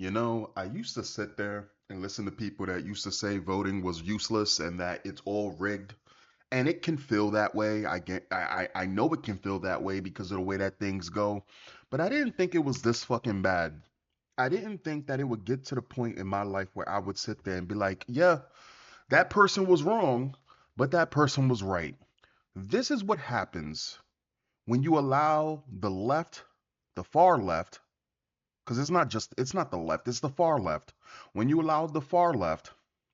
I used to sit there and listen to people that used to say voting was useless and that it's all rigged. And it can feel that way. I know it can feel that way because of the way that things go. But I didn't think it was this fucking bad. I didn't think that it would get to the point in my life where I would sit there and be like, yeah, that person was wrong, but that person was right. This is what happens when you allow the left, the far left, because it's not the left, it's the far left. When you allow the far left,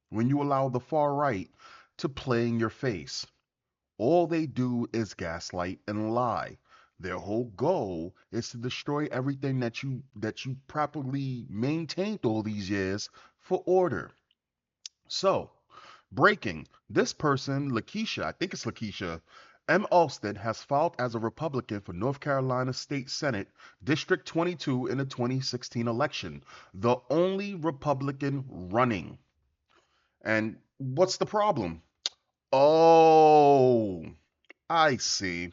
when you allow the far right to play in your face, all they do is gaslight and lie. Their whole goal is to destroy everything that you properly maintained all these years for order. So, breaking. This person, Lakeisha, I think it's Lakeisha M. Alston, has filed as a Republican for North Carolina State Senate District 22 in the 2016 election, the only Republican running. And what's the problem? Oh, I see.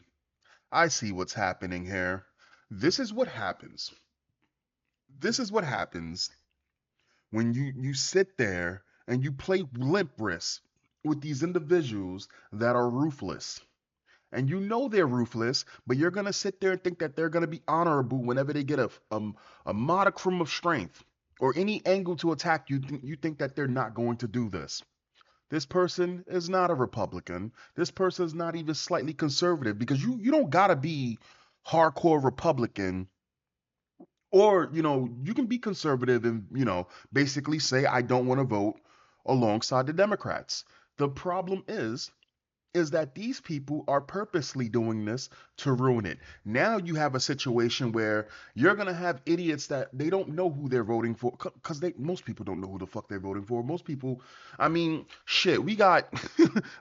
I see what's happening here. This is what happens. This is what happens when you sit there and you play limp wrist with these individuals that are ruthless. And you know they're ruthless, but you're gonna sit there and think that they're gonna be honorable whenever they get a modicum of strength or any angle to attack you. You think that they're not going to do this. This person is not a Republican. This person is not even slightly conservative because you don't gotta be hardcore Republican, or you can be conservative and basically say I don't want to vote alongside the Democrats. The problem is that these people are purposely doing this to ruin it. Now you have a situation where you're gonna have idiots that they don't know who they're voting for, because they most people don't know who the fuck they're voting for. Most people, I mean, shit, we got.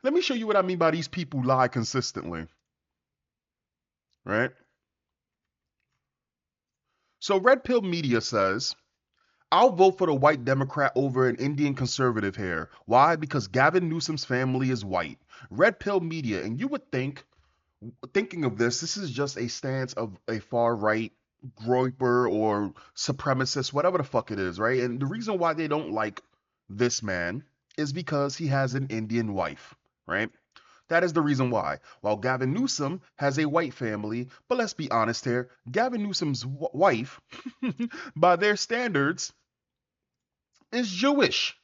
Let me show you what I mean by these people lie consistently, right? So Red Pill Media says, I'll vote for the white Democrat over an Indian conservative here. Why? Because Gavin Newsom's family is white. Red Pill Media, and you would think, thinking of this is just a stance of a far right groiper or supremacist, whatever the fuck it is, right? And the reason why they don't like this man is because he has an Indian wife, right? That is the reason why. While Gavin Newsom has a white family, but let's be honest here, Gavin Newsom's wife, by their standards, is Jewish.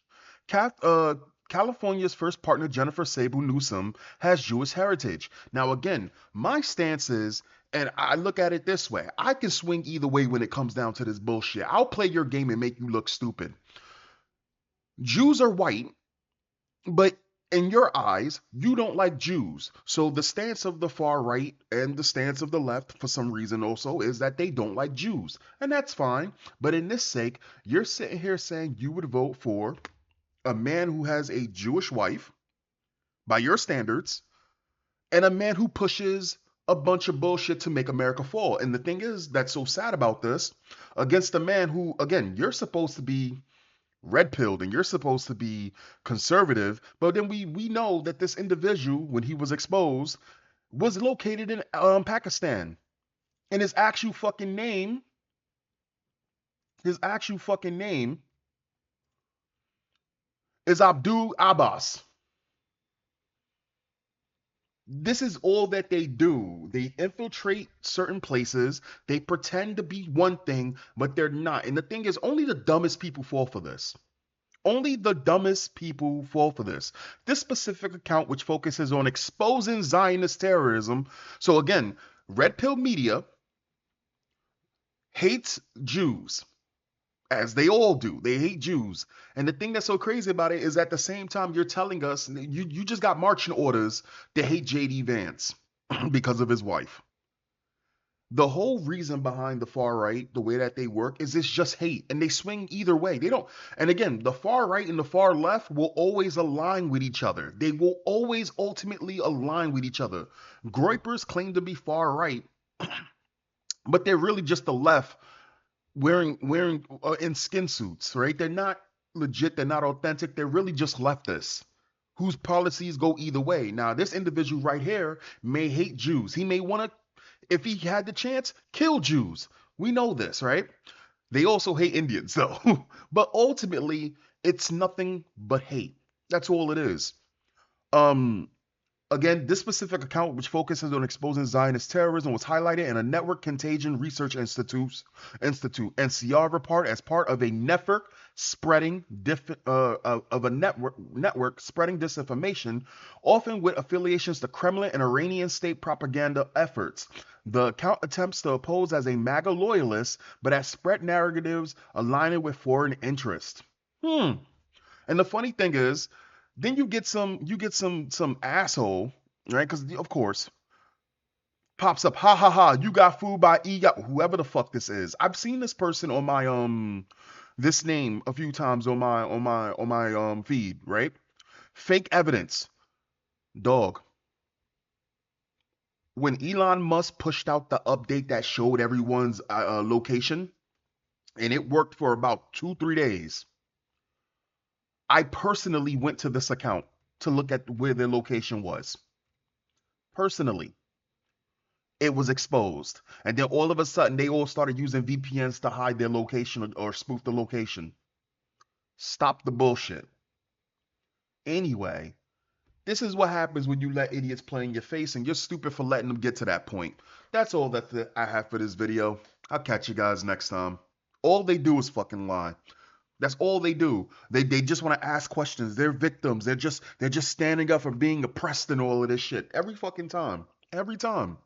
Cath- uh, California's first partner, Jennifer Sable Newsom, has Jewish heritage. Now, again, my stance is, and I look at it this way, I can swing either way when it comes down to this bullshit. I'll play your game and make you look stupid. Jews are white, but in your eyes, you don't like Jews. So the stance of the far right and the stance of the left, for some reason also, is that they don't like Jews. And that's fine. But in this sake, you're sitting here saying you would vote for a man who has a Jewish wife, by your standards, and a man who pushes a bunch of bullshit to make America fall. And the thing is that's so sad about this, against a man who, again, you're supposed to be red pilled and you're supposed to be conservative, but then we know that this individual, when he was exposed, was located in Pakistan, and his actual fucking name is Abdul Abbas. This is all that they do. They infiltrate certain places. They pretend to be one thing, but they're not. And the thing is, only the dumbest people fall for this. Only the dumbest people fall for this. This specific account, which focuses on exposing Zionist terrorism. So, again, Red Pill Media hates Jews, as they all do. They hate Jews. And the thing that's so crazy about it is at the same time, you're telling us you just got marching orders to hate JD Vance because of his wife. The whole reason behind the far right, the way that they work, is it's just hate, and they swing either way. They don't. And again, the far right and the far left will always align with each other. They will always ultimately align with each other. Groypers claim to be far right, but they're really just the left wearing in skin suits, right? They're not legit. They're not authentic. They're really just leftists whose policies go either way. Now, this individual right here may hate Jews. He may want to, if he had the chance, kill Jews. We know this, right? They also hate Indians, though. But ultimately, it's nothing but hate. That's all it is. Um, Again, this specific account, which focuses on exposing Zionist terrorism, was highlighted in a Network Contagion Research Institute (NCR) report as part of a network spreading network spreading disinformation, often with affiliations to Kremlin and Iranian state propaganda efforts. The account attempts to pose as a MAGA loyalist, but has spread narratives aligning with foreign interest. Hmm. And the funny thing is, then you get some asshole, right? Because of course pops up, ha ha ha, you got fooled by whoever the fuck this is. I've seen this person on my this name a few times on my feed, right? Fake evidence, dog. When Elon Musk pushed out the update that showed everyone's location, and it worked for about 2 3 days. I personally went to this account to look at where their location was. Personally, it was exposed. And then all of a sudden, they all started using VPNs to hide their location or spoof the location. Stop the bullshit. Anyway, this is what happens when you let idiots play in your face and you're stupid for letting them get to that point. That's all that I have for this video. I'll catch you guys next time. All they do is fucking lie. That's all they do. They just want to ask questions. They're victims. They're just standing up for being oppressed and all of this shit every fucking time. Every time.